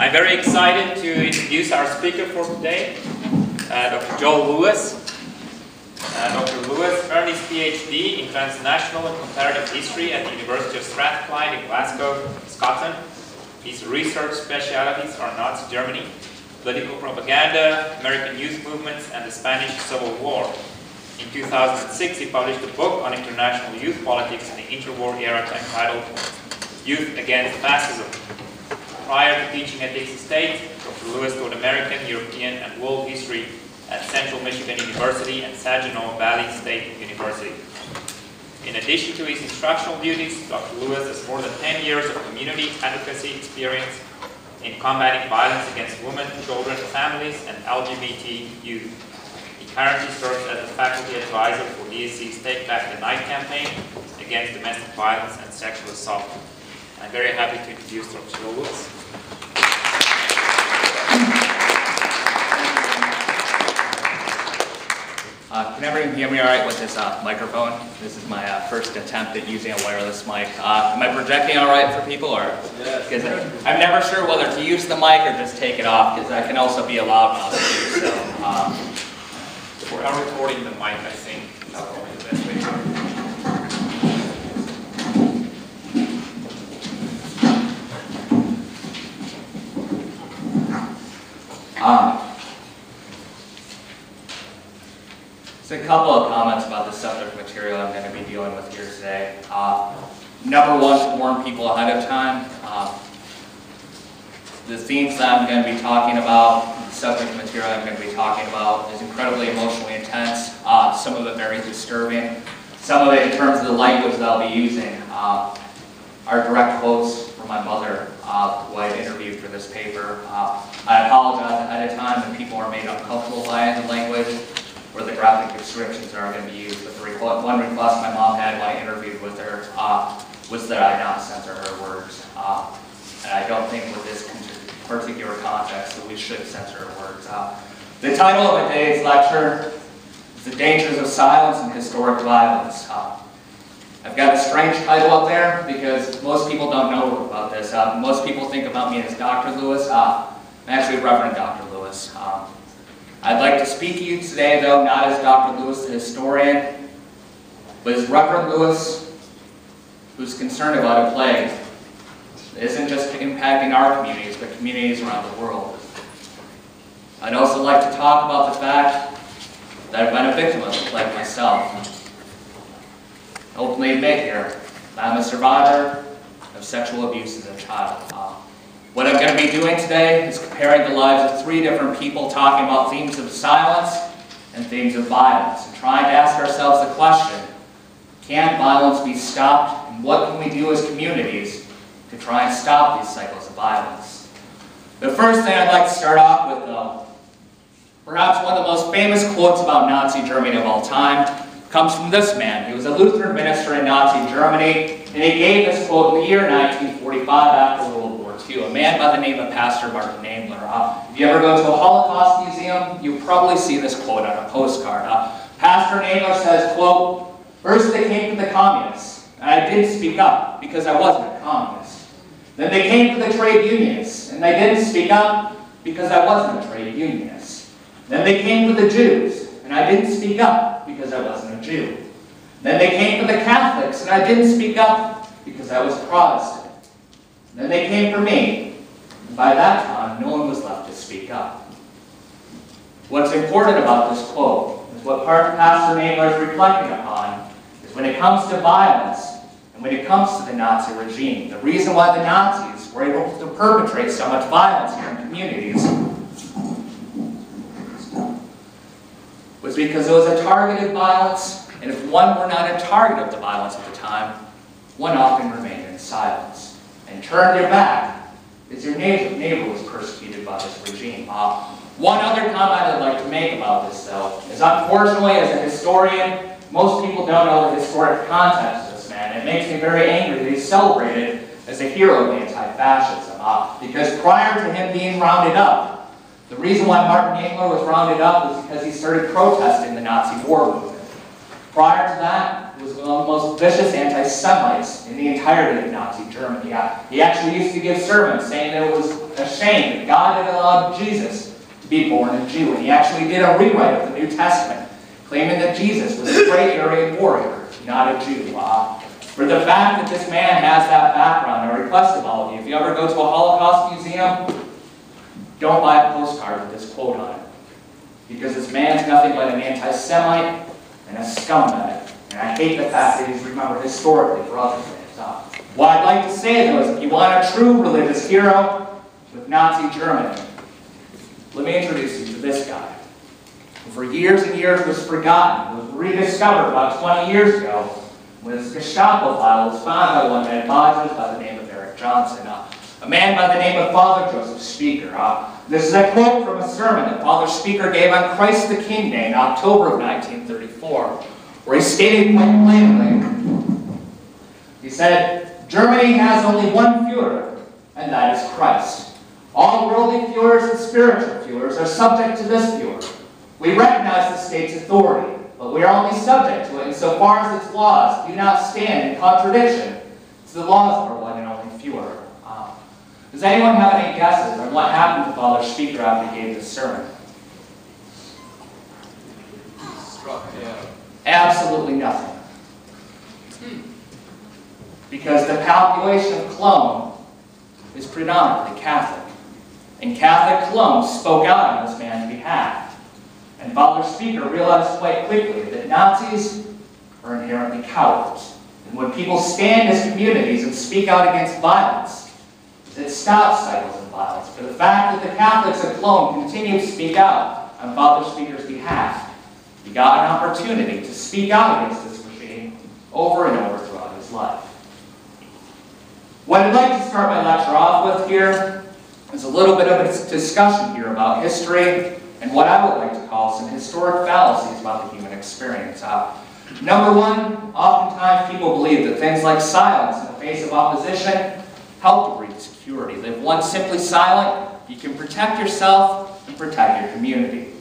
I'm very excited to introduce our speaker for today, Dr. Joel Lewis. Dr. Lewis earned his PhD in transnational and comparative history at the University of Strathclyde in Glasgow, Scotland. His research specialities are Nazi Germany, political propaganda, American youth movements, and the Spanish Civil War. In 2006, he published a book on international youth politics in the interwar era entitled Youth Against Fascism. Prior to teaching at Dixie State, Dr. Lewis taught American, European, and world history at Central Michigan University and Saginaw Valley State University. In addition to his instructional duties, Dr. Lewis has more than 10 years of community advocacy experience in combating violence against women, children, families, and LGBT youth. He currently serves as a faculty advisor for DSC's Take Back the Night campaign against domestic violence and sexual assault. I'm very happy to introduce Dr. Lewis. Can everyone hear me all right with this microphone? This is my first attempt at using a wireless mic. Am I projecting all right for people? Or? Yes. I'm never sure whether to use the mic or just take it off, because that can also be a loudmouth too. So, we are recording the mic, I think. That's probably the best way to do it. So a couple of comments about the subject material I'm going to be dealing with here today. Number one, to warn people ahead of time. The themes that I'm going to be talking about, the subject material I'm going to be talking about is incredibly emotionally intense, some of it very disturbing, some of it in terms of the language that I'll be using are direct quotes from my mother, who I interviewed for this paper. I apologize ahead of time if people are made uncomfortable by the language or the graphic descriptions that are going to be used. But one request my mom had when I interviewed with her was that I not censor her words. And I don't think with this particular context that we should censor her words. The title of today's lecture is The Dangers of Silence and Historic Violence. I've got a strange title up there because most people don't know about this. Most people think about me as Dr. Lewis. I'm actually Reverend Dr. Lewis. I'd like to speak to you today, though, not as Dr. Lewis, the historian, but as Reverend Lewis, who's concerned about a plague that isn't just impacting our communities, but communities around the world. I'd also like to talk about the fact that I've been a victim of the plague myself. I openly admit here that I'm a survivor of sexual abuse as a child. What I'm going to be doing today is comparing the lives of 3 different people, talking about themes of silence and themes of violence, and trying to ask ourselves the question, can violence be stopped, and what can we do as communities to try and stop these cycles of violence? The first thing I'd like to start off with, though, perhaps one of the most famous quotes about Nazi Germany of all time, comes from this man. He was a Lutheran minister in Nazi Germany, and he gave this quote in the year 1945 after World War II, a man by the name of Pastor Martin Naemler. If you ever go to a Holocaust museum, you probably see this quote on a postcard. Pastor Naemler says, quote, "First they came for the communists, and I didn't speak up because I wasn't a communist. Then they came for the trade unionists, and I didn't speak up because I wasn't a trade unionist. Then they came for the Jews, and I didn't speak up because I wasn't a Jew. Then they came for the Catholics, and I didn't speak up because I was Protestant. Then they came for me, and by that time, no one was left to speak up." What's important about this quote is what Pastor Naemler is reflecting upon is when it comes to violence, and when it comes to the Nazi regime, the reason why the Nazis were able to perpetrate so much violence here in communities was because it was a targeted violence, and if one were not a target of the violence at the time, one often remained in silence and turned their back as your neighbor was persecuted by this regime. One other comment I'd like to make about this, though, is unfortunately, as a historian, most people don't know the historic context of this man. It makes me very angry that he's celebrated as a hero of anti-fascism, because prior to him being rounded up, the reason why Martin Naemler was rounded up was because he started protesting the Nazi war movement. Prior to that, who was one of the most vicious anti-Semites in the entirety of Nazi Germany. He actually used to give sermons saying that it was a shame that God had allowed Jesus to be born a Jew. And he actually did a rewrite of the New Testament, claiming that Jesus was a great Aryan warrior, not a Jew. For the fact that this man has that background, I request of all of you, if you ever go to a Holocaust museum, don't buy a postcard with this quote on it. Because this man's nothing but an anti-Semite and a scumbag. And I hate the fact that he's remembered historically for other things. What I'd like to say, though, is if you want a true religious hero with Nazi Germany, let me introduce you to this guy, who for years and years was forgotten, was rediscovered about 20 years ago, when his Gestapo file was found by one man by the name of Eric Johnson. A man by the name of Father Joseph Spieker. This is a quote from a sermon that Father Spieker gave on Christ the King Day in October of 1934, where he stated quite plainly, he said, "Germany has only one Führer, and that is Christ. All worldly Führers and spiritual Führers are subject to this Führer. We recognize the state's authority, but we are only subject to it insofar as its laws do not stand in contradiction to the laws of our one and only Führer." Does anyone have any guesses on what happened to Father Spieker after he gave this sermon? Struck down. Absolutely nothing. Because the population of Cologne is predominantly Catholic. And Catholic Cologne spoke out on this man's behalf. And Father Spieker realized quite quickly that Nazis are inherently cowards. And when people stand as communities and speak out against violence, it stops cycles of violence. For the fact that the Catholics of Cologne continued to speak out on Father Spieker's behalf, he got an opportunity to speak out against this regime over and over throughout his life. What I'd like to start my lecture off with here is a little bit of a discussion here about history and what I would like to call some historic fallacies about the human experience. Number one, oftentimes people believe that things like silence in the face of opposition help to breed security. That if one's simply silent, you can protect yourself and protect your community.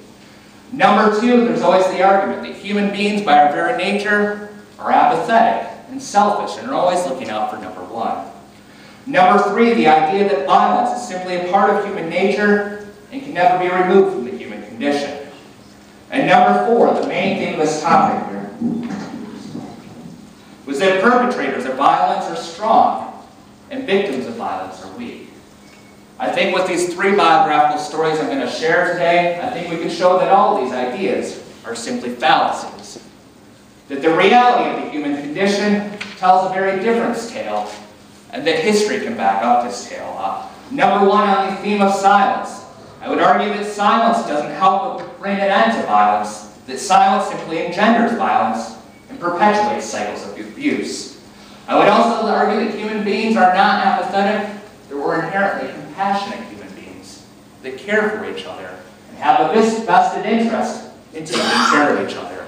Number two, there's always the argument that human beings by our very nature are apathetic and selfish and are always looking out for number one. Number three, the idea that violence is simply a part of human nature and can never be removed from the human condition. And number four, the main theme of this topic here, was that perpetrators of violence are strong and victims of violence are weak. I think with these three biographical stories I'm going to share today, I think we can show that all of these ideas are simply fallacies. That the reality of the human condition tells a very different tale, and that history can back up this tale. Number one, on the theme of silence, I would argue that silence doesn't help but bring an end to violence, that silence simply engenders violence and perpetuates cycles of abuse. I would also argue that human beings are not apathetic, that we're inherently compassionate human beings that care for each other and have a vested interest in taking care of each other.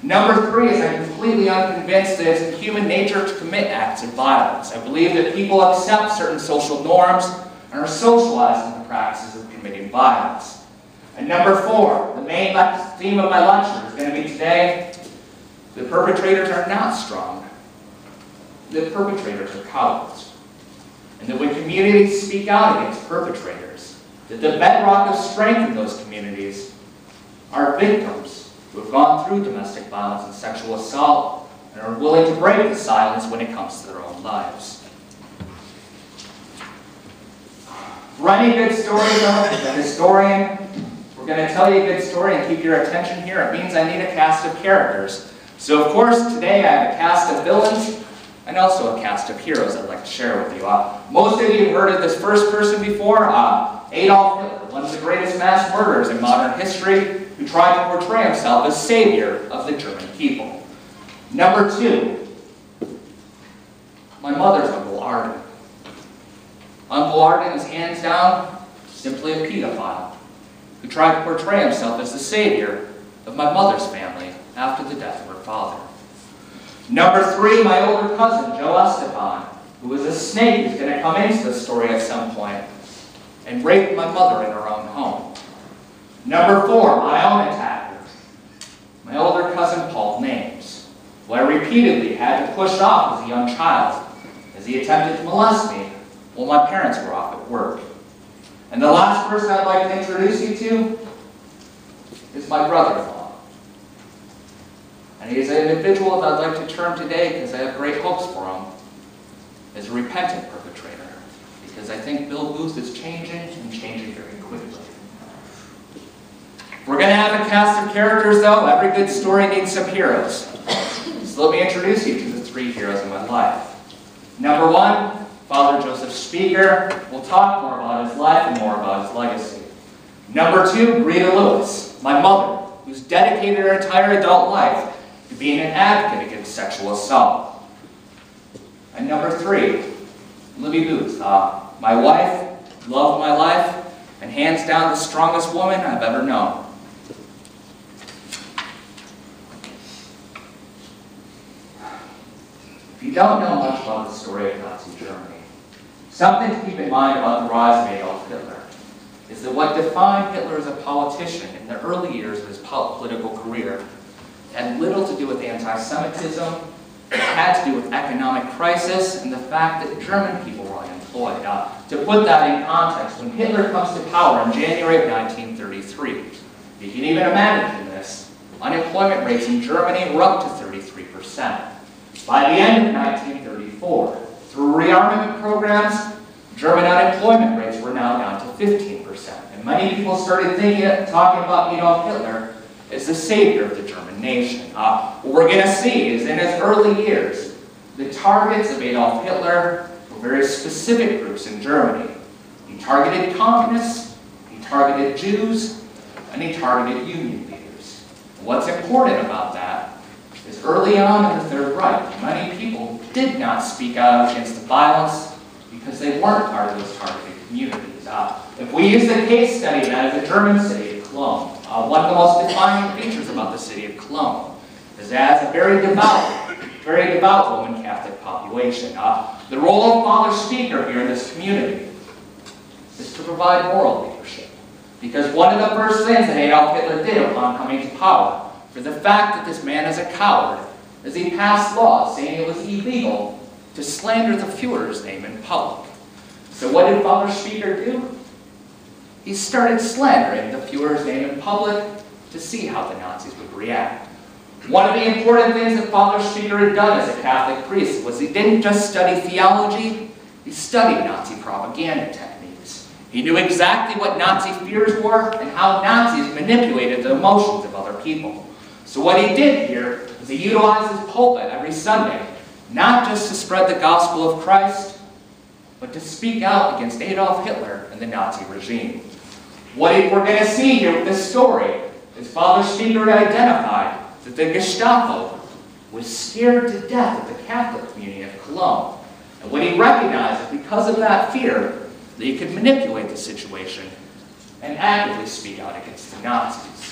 Number three is I'm completely unconvinced that it's in human nature to commit acts of violence. I believe that people accept certain social norms and are socialized in the practices of committing violence. And number four, the main theme of my lecture is going to be today, the perpetrators are not strong. The perpetrators are cowards. And that when communities speak out against perpetrators, that the bedrock of strength in those communities are victims who have gone through domestic violence and sexual assault and are willing to break the silence when it comes to their own lives. For any good story, though, as a historian, we're going to tell you a good story and keep your attention here. It means I need a cast of characters. So, of course, today I have a cast of villains and also a cast of heroes I'd like to share with you. Most of you have heard of this first person before, Adolf Hitler, one of the greatest mass murderers in modern history, who tried to portray himself as savior of the German people. Number two, my mother's Uncle Arden. Uncle Arden is hands down simply a pedophile who tried to portray himself as the savior of my mother's family after the death of her father. Number three, my older cousin, Joe Esteban, who was a snake who's going to come into the story at some point and rape my mother in her own home. Number four, my own attacker, my older cousin Paul Names, who I repeat repeatedly had to push off as a young child, as he attempted to molest me while my parents were off at work. And the last person I'd like to introduce you to is my brother-in-law. And he is an individual that I'd like to term today, because I have great hopes for him, as a repentant perpetrator. Because I think Bill Booth is changing, and changing very quickly. If we're going to have a cast of characters, though, every good story needs some heroes. So let me introduce you to the three heroes in my life. Number one, Father Joseph Spieker. We'll talk more about his life and more about his legacy. Number two, Greta Lewis, my mother, who's dedicated her entire adult life to being an advocate against sexual assault. And number three, Libby Booth, my wife, love of my life, and hands down the strongest woman I've ever known. If you don't know much about the story of Nazi Germany, something to keep in mind about the rise of Adolf Hitler is that what defined Hitler as a politician in the early years of his political career had little to do with anti-Semitism. It had to do with economic crisis and the fact that German people were unemployed. To put that in context, when Hitler comes to power in January of 1933, you can even imagine this, unemployment rates in Germany were up to 33%. By the end of 1934, through rearmament programs, German unemployment rates were now down to 15%. And many people started talking about Adolf Hitler as the savior of the German nation. What we're going to see is in his early years, the targets of Adolf Hitler were very specific groups in Germany. He targeted communists, he targeted Jews, and he targeted union leaders. What's important about that is early on in the Third Reich, many people did not speak out against the violence because they weren't part of those targeted communities. If we use the case study that is the German city of Cologne, one of the most defining features about the city of Cologne is that it has a very devout Roman Catholic population. The role of Father Spieker here in this community is to provide moral leadership. Because one of the first things that Adolf Hitler did upon coming to power, for the fact that this man is a coward, is he passed laws saying it was illegal to slander the Führer's name in public. So what did Father Spieker do? He started slandering the Führer's name in public to see how the Nazis would react. One of the important things that Father Spieker had done as a Catholic priest was he didn't just study theology, he studied Nazi propaganda techniques. He knew exactly what Nazi fears were and how Nazis manipulated the emotions of other people. So what he did here was he utilized his pulpit every Sunday, not just to spread the gospel of Christ, but to speak out against Adolf Hitler and the Nazi regime. What we're going to see here with this story is Father Spieker identified that the Gestapo was scared to death of the Catholic community of Cologne. And when he recognized that because of that fear, that he could manipulate the situation and actively speak out against the Nazis.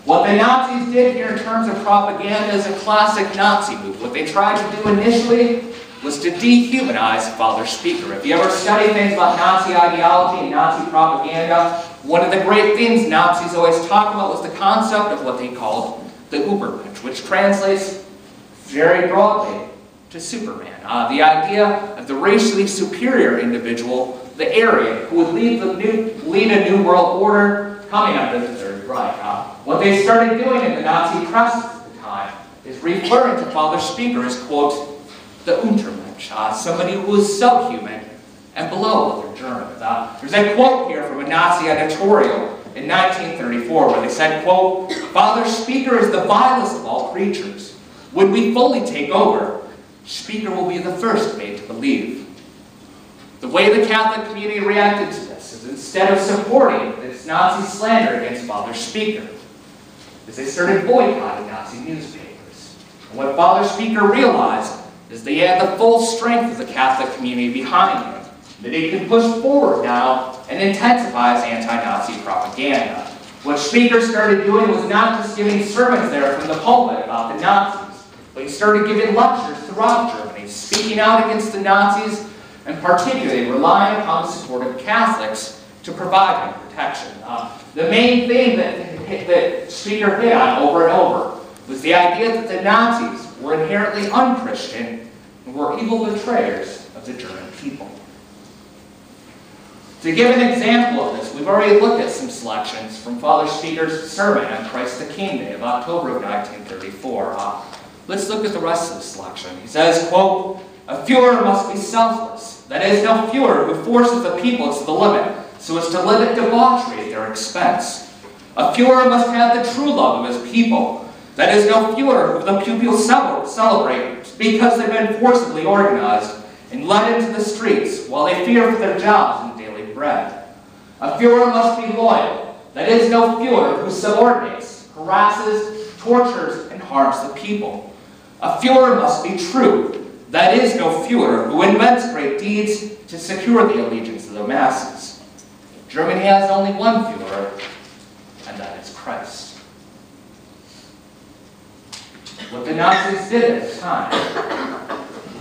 What the Nazis did here in terms of propaganda is a classic Nazi move. What they tried to do initially was to dehumanize Father Spieker. If you ever study things about Nazi ideology and Nazi propaganda, one of the great things Nazis always talked about was the concept of what they called the Übermensch, which translates very broadly to Superman. The idea of the racially superior individual, the Aryan, who would lead a new world order coming under the Third Reich. What they started doing in the Nazi press at the time is referring to Father Spieker as, quote, the Untermensch, somebody who is subhuman and below other Germans. There's a quote here from a Nazi editorial in 1934 where they said, quote, Father Spieker is the vilest of all creatures. When we fully take over, Spieker will be the first made to believe. The way the Catholic community reacted to this is instead of supporting this Nazi slander against Father Spieker, is they started boycotting Nazi newspapers. And what Father Spieker realized is they had the full strength of the Catholic community behind him, that he could push forward now and intensify his anti-Nazi propaganda. What Spieker started doing was not just giving sermons there from the pulpit about the Nazis, but he started giving lectures throughout Germany, speaking out against the Nazis, and particularly relying upon the support of Catholics to provide him protection. The main thing that Spieker hit on over and over was the idea that the Nazis were inherently unchristian and were evil betrayers of the German people. To give an example of this, we've already looked at some selections from Father Spieker's sermon on Christ the King Day of October of 1934. Let's look at the rest of the selection. He says, quote, "A Führer must be selfless. That is, no Führer who forces the people to the limit so as to limit debauchery at their expense. A Führer must have the true love of his people. That is, no Führer who the pupils celebrate because they've been forcibly organized and led into the streets while they fear for their jobs and daily bread. A Führer must be loyal. That is, no Führer who subordinates, harasses, tortures, and harms the people. A Führer must be true. That is, no Führer who invents great deeds to secure the allegiance of the masses. Germany has only one Führer, and that is Christ." What the Nazis did at the time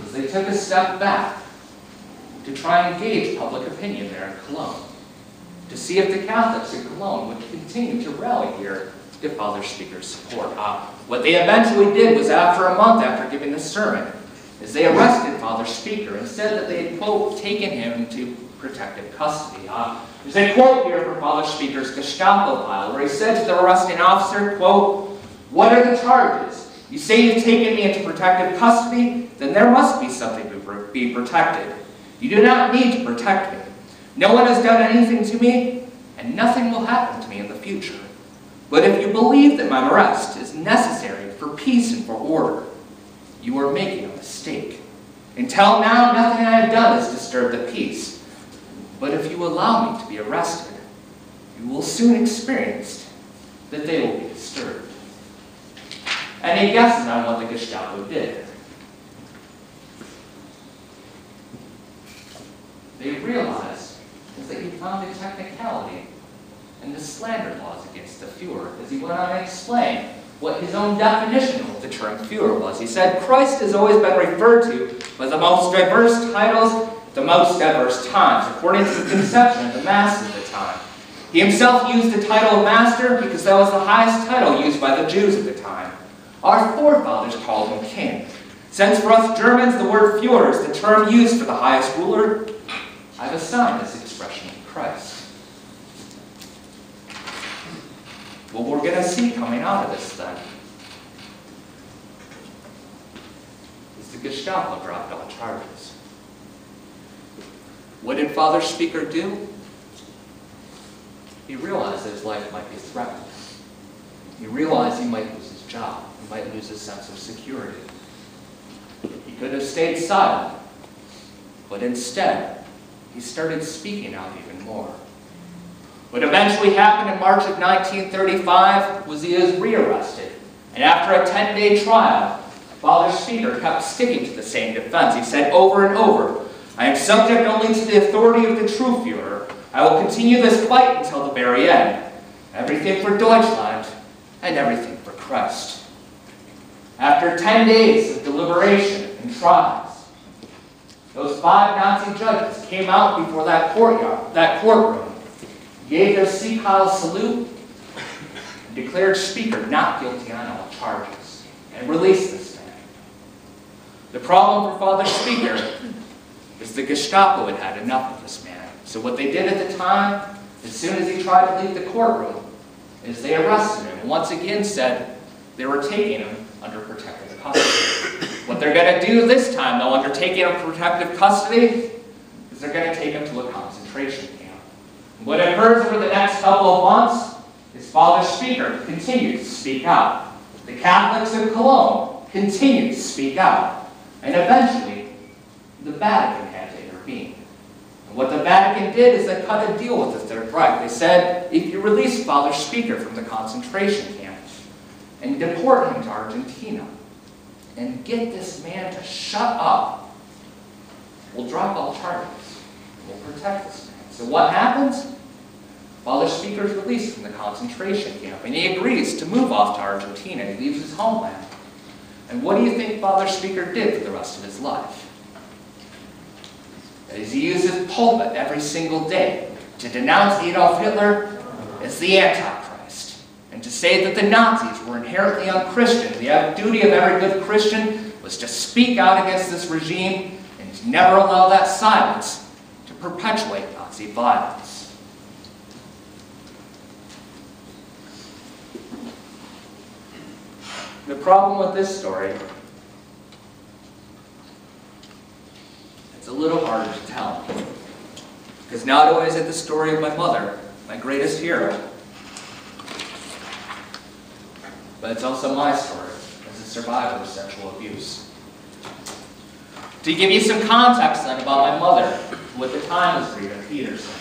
was they took a step back to try and gauge public opinion there in Cologne, to see if the Catholics in Cologne would continue to rally here to give Father Spieker's support. What they eventually did was, after a month after giving the sermon, is they arrested Father Spieker and said that they had, quote, taken him into protective custody. There's a quote here from Father Spieker's Gestapo file where he said to the arresting officer, quote, "What are the charges? You say you've taken me into protective custody, then there must be something to be protected. You do not need to protect me. No one has done anything to me, and nothing will happen to me in the future. But if you believe that my arrest is necessary for peace and for order, you are making a mistake. Until now, nothing I have done has disturbed the peace. But if you allow me to be arrested, you will soon experience that they will be disturbed." Any guesses on what the Gestapo did? They realized that he found a technicality in the slander laws against the Führer, as he went on to explain what his own definition of the term Führer was. He said, "Christ has always been referred to by the most diverse titles, the most diverse times, according to the conception of the masses at the time. He himself used the title of Master because that was the highest title used by the Jews at the time. Our forefathers called him King. Since for us Germans the word Führer is the term used for the highest ruler, I've assigned this expression to Christ." What we're going to see coming out of this, then, is the Gestapo dropped all charges. What did Father Spieker do? He realized that his life might be threatened. He realized he might lose his job. He might lose his sense of security. He could have stayed silent, but instead, he started speaking out even more. What eventually happened in March of 1935 was he was rearrested, and after a 10-day trial, Father Spieker kept sticking to the same defense. He said over and over, "I am subject only to the authority of the true Führer. I will continue this fight until the very end. Everything for Deutschland and everything for Christ." After 10 days of deliberation and trials, those 5 Nazi judges came out before that courtroom, gave their Sieg-Heil salute, and declared Spieker not guilty on all charges, and released this man. The problem for Father Spieker is the Gestapo had had enough of this man. So what they did at the time, as soon as he tried to leave the courtroom, is they arrested him and once again said they were taking him under protective custody. What they're going to do this time, though, under taking him protective custody, is they're going to take him to a concentration camp. And what occurs over the next couple of months is Father Spieker continued to speak out. The Catholics of Cologne continued to speak out. And eventually, the Vatican had to intervene. And what the Vatican did is they cut a deal with the Third Reich. They said, if you release Father Spieker from the concentration camp and deport him to Argentina, and get this man to shut up, we'll drop all charges. We'll protect this man. So what happens? Father Spieker is released from the concentration camp, and he agrees to move off to Argentina. He leaves his homeland. And what do you think Father Spieker did for the rest of his life? That is, he used his pulpit every single day to denounce Adolf Hitler as the Antichrist, and And to say that the Nazis were inherently unchristian, the duty of every good Christian was to speak out against this regime and to never allow that silence to perpetuate Nazi violence. The problem with this story, it's a little harder to tell. Because not only is it the story of my mother, my greatest hero, but it's also my story as a survivor of sexual abuse. To give you some context then about my mother, who at the time was Greta Peterson,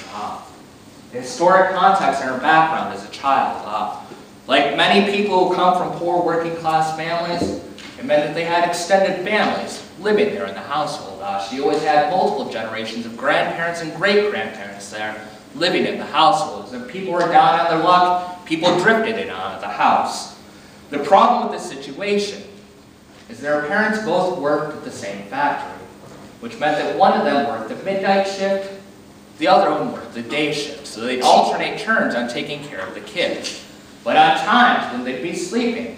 the historic context in her background as a child. Like many people who come from poor working class families, it meant that they had extended families living there in the household. She always had multiple generations of grandparents and great-grandparents there living in the households. And people were down on their luck, people drifted in on the house. The problem with this situation is their parents both worked at the same factory, which meant that one of them worked the midnight shift, the other one worked the day shift. So they'd alternate turns on taking care of the kids. But on times when they'd be sleeping,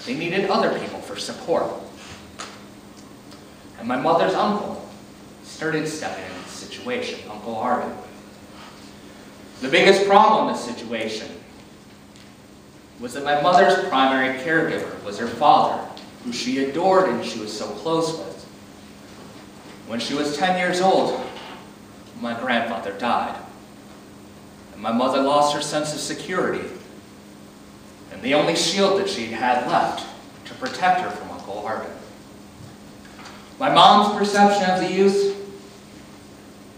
they needed other people for support. And my mother's uncle started stepping into the situation, Uncle Arden. The biggest problem in this situation was that my mother's primary caregiver was her father, who she adored and she was so close with. When she was 10 years old, my grandfather died. And my mother lost her sense of security and the only shield that she had left to protect her from Uncle Arden. My mom's perception of the youth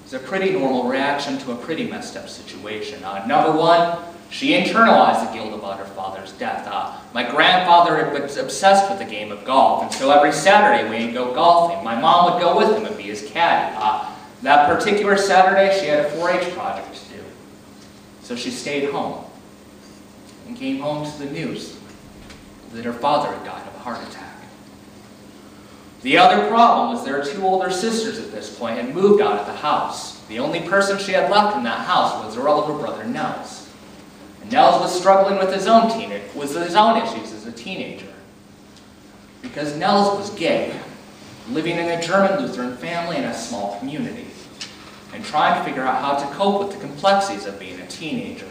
is a pretty normal reaction to a pretty messed up situation. Number one, she internalized the guilt about her father's death. My grandfather had been obsessed with the game of golf, and so every Saturday when he'd go golfing, my mom would go with him and be his caddy. That particular Saturday, she had a 4-H project to do, so she stayed home and came home to the news that her father had died of a heart attack. The other problem was there were 2 older sisters at this point and moved out of the house. The only person she had left in that house was her older brother, Nels. And Nels was struggling with his own issues as a teenager. Because Nels was gay, living in a German Lutheran family in a small community, and trying to figure out how to cope with the complexities of being a teenager.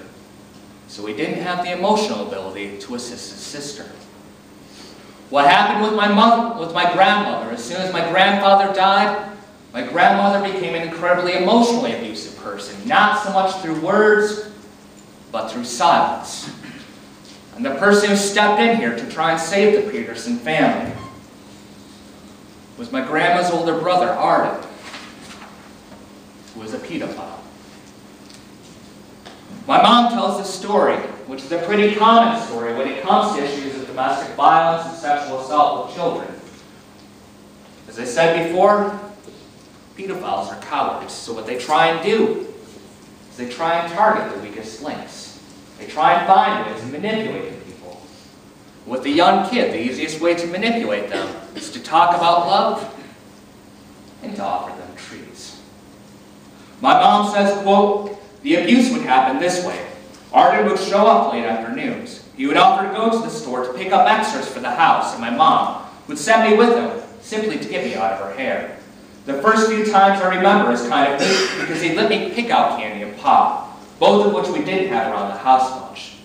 So he didn't have the emotional ability to assist his sister. What happened with my grandmother, as soon as my grandfather died, my grandmother became an incredibly emotionally abusive person, not so much through words, but through silence. And the person who stepped in here to try and save the Peterson family was my grandma's older brother, Arden, who was a pedophile. My mom tells this story, which is a pretty common story when it comes to issues of domestic violence and sexual assault with children. As I said before, pedophiles are cowards, so what they try and do is they try and target the weakest links. They try and find ways of manipulating people. With the young kid, the easiest way to manipulate them is to talk about love and to offer them treats. My mom says, quote, "The abuse would happen this way. Arden would show up late afternoons. He would offer to go to the store to pick up extras for the house, and my mom would send me with him, simply to get me out of her hair. The first few times I remember as kind of neat because he'd let me pick out candy and pop, both of which we didn't have around the house much.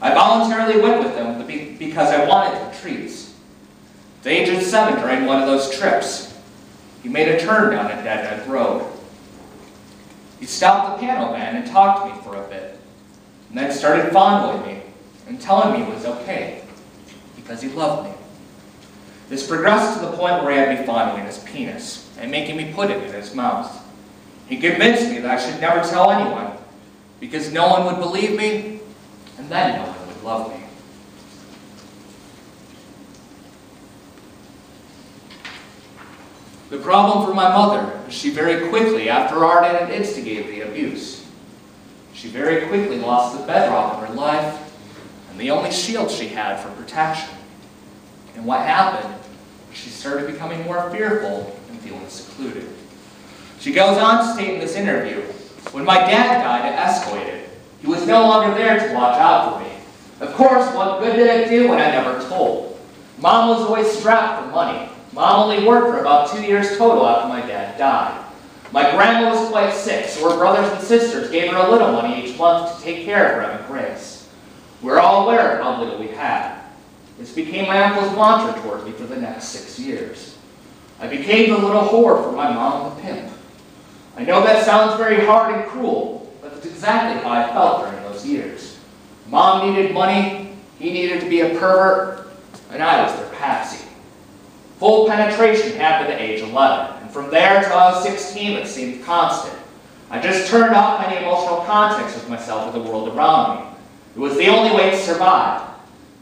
I voluntarily went with him because I wanted the treats. At the age of 7, during one of those trips, he made a turn down a dead-end road. He stopped the piano band and talked to me for a bit, and then started fondling me and telling me it was okay, because he loved me. This progressed to the point where he had me fondling his penis and making me put it in his mouth. He convinced me that I should never tell anyone, because no one would believe me, and then no one would love me." The problem for my mother is she very quickly, after Arden had instigated the abuse, she very quickly lost the bedrock of her life and the only shield she had for protection. And what happened, she started becoming more fearful and feeling secluded. She goes on to state in this interview, "When my dad died, it escalated. He was no longer there to watch out for me. Of course, what good did it do when I never told? Mom was always strapped for money. Mom only worked for about 2 years total after my dad died. My grandma was quite sick, so her brothers and sisters gave her a little money each month to take care of her and Grace. We're all aware of how little we had. This became my uncle's mantra towards me for the next 6 years. I became the little whore for my mom and the pimp. I know that sounds very hard and cruel, but that's exactly how I felt during those years. Mom needed money, he needed to be a pervert, and I was their patsy. Full penetration happened at age 11, and from there till I was 16 it seemed constant. I just turned off any emotional context with myself or the world around me. It was the only way to survive.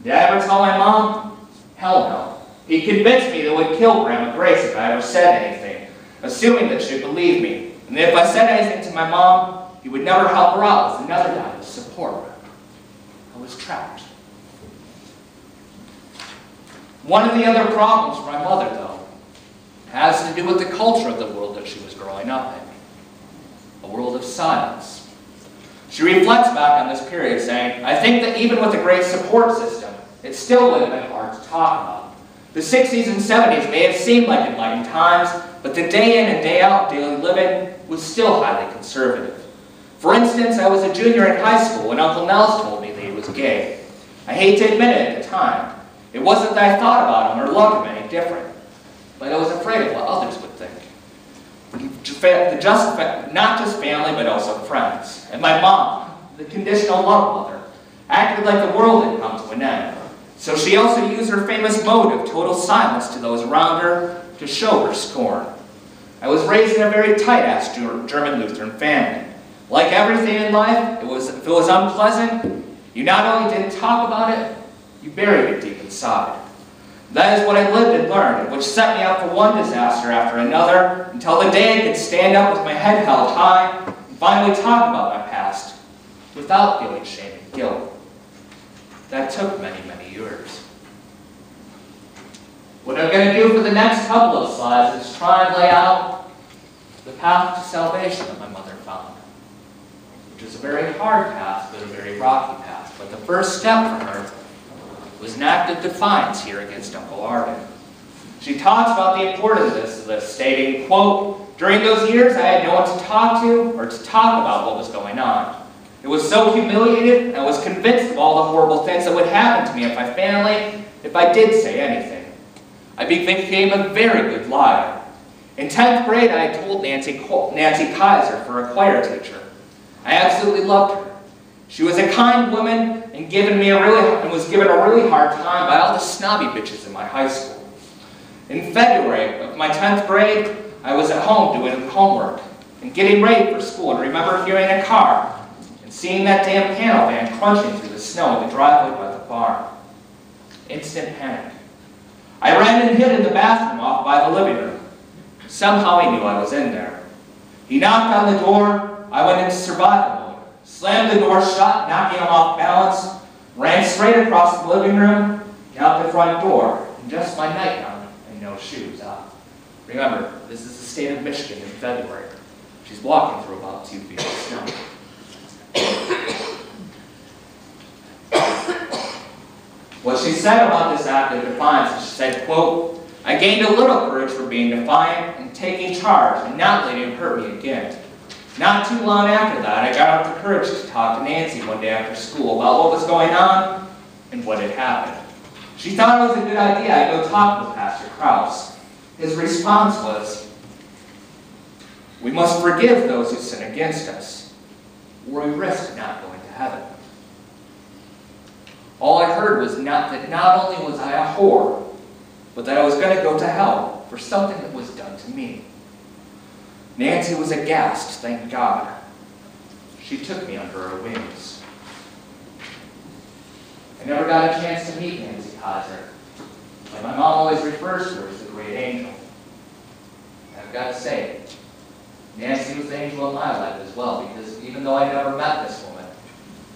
Did I ever tell my mom? Hell no. He convinced me that it would kill Grandma Grace if I ever said anything, assuming that she'd believe me, and that if I said anything to my mom, he would never help her out with another guy to support her. I was trapped. One of the other problems for my mother, though, has to do with the culture of the world that she was growing up in. A world of silence. She reflects back on this period saying, I think that even with a great support system, it still would have been hard to talk about. The 60s and 70s may have seemed like enlightened times, but the day in and day out daily living was still highly conservative. For instance, I was a junior in high school when Uncle Nels told me that he was gay. I hate to admit it at the time. It wasn't that I thought about him or loved him any different, but I was afraid of what others would think. Not just family, but also friends. And my mom, the conditional love mother, acted like the world had come to an end. So she also used her famous mode of total silence to those around her to show her scorn. I was raised in a very tight-ass German Lutheran family. Like everything in life, if it was unpleasant, you not only didn't talk about it, you buried it deep inside. That is what I lived and learned, which set me up for one disaster after another, until the day I could stand up with my head held high and finally talk about my past, without feeling shame and guilt. That took many, many years. What I'm going to do for the next couple of slides is try and lay out the path to salvation that my mother found, which is a very hard path, but a very rocky path. But the first step for her was an act of defiance here against Uncle Arden. She talks about the importance of this, stating, quote, during those years I had no one to talk to or to talk about what was going on. It was so humiliated, and I was convinced of all the horrible things that would happen to me if I did say anything. I became a very good liar. In 10th grade, I had told Nancy Kaiser for a choir teacher. I absolutely loved her. She was a kind woman and was given a really hard time by all the snobby bitches in my high school. In February of my 10th grade, I was at home doing homework and getting ready for school and remember hearing a car and seeing that damn piano van crunching through the snow in the driveway by the barn. Instant panic. I ran and hid in the bathroom off by the living room. Somehow he knew I was in there. He knocked on the door. I went into survival mode, slammed the door shut, knocking him off balance, ran straight across the living room, out the front door, and just my nightgown and no shoes on. Remember, this is the state of Michigan in February. She's walking through about 2 feet of snow. What she said about this act of defiance is she said, quote, I gained a little courage for being defiant and taking charge and not letting him hurt me again. Not too long after that, I got up the courage to talk to Nancy one day after school about what was going on and what had happened. She thought it was a good idea I go talk with Pastor Krause. His response was, we must forgive those who sin against us, or we risk not going to heaven. All I heard was that not only was I a whore, but that I was going to go to hell for something that was done to me. Nancy was aghast, thank God. She took me under her wings. I never got a chance to meet Nancy Kaiser, but my mom always refers to her as the great angel. And I've got to say, Nancy was the angel in my life as well, because even though I never met this woman,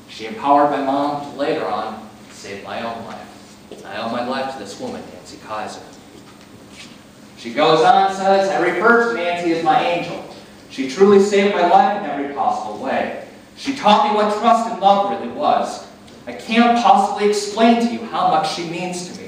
she empowered my mom to later on save my own life. I owe my life to this woman, Nancy Kaiser. She goes on and says, I refer to Nancy as my angel. She truly saved my life in every possible way. She taught me what trust and love really was. I can't possibly explain to you how much she means to me.